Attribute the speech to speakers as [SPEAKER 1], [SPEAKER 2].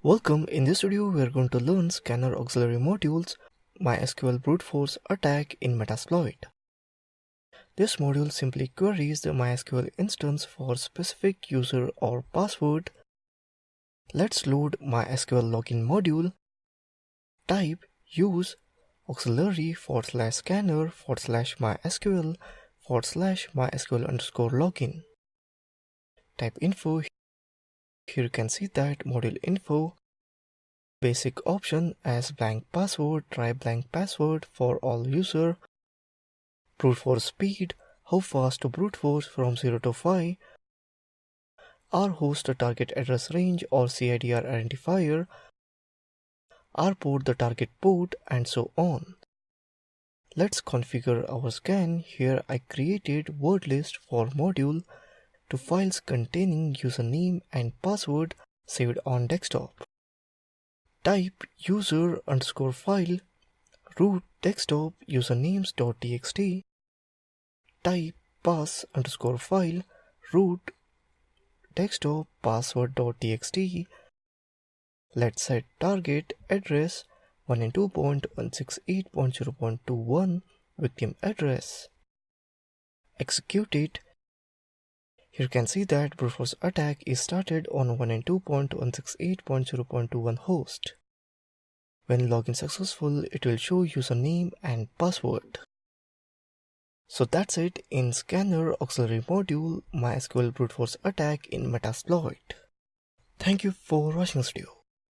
[SPEAKER 1] Welcome. In this video, we are going to learn scanner auxiliary modules, MySQL brute force attack in Metasploit. This module simply queries the MySQL instance for specific user or password. Let's load MySQL login module. Type use auxiliary /scanner /mysql /mysql_login. Type info. Here you can see that module info. Basic option as blank password, try blank password for all user. Brute force speed, how fast to brute force from 0 to 5. R host the target address range or CIDR identifier. R port the target port, and so on. Let's configure our scan. Here I created word list for module to files containing username and password saved on desktop. Type user_file root desktop usernames.txt. Type pass_file root desktop password.txt. Let's set target address 192.168.0.21 victim address. Execute it. Here you can see that brute force attack is started on 192.168.0.21 host. When login successful, it will show username and password. So that's it in scanner auxiliary module MySQL brute force attack in Metasploit. Thank you for watching this video.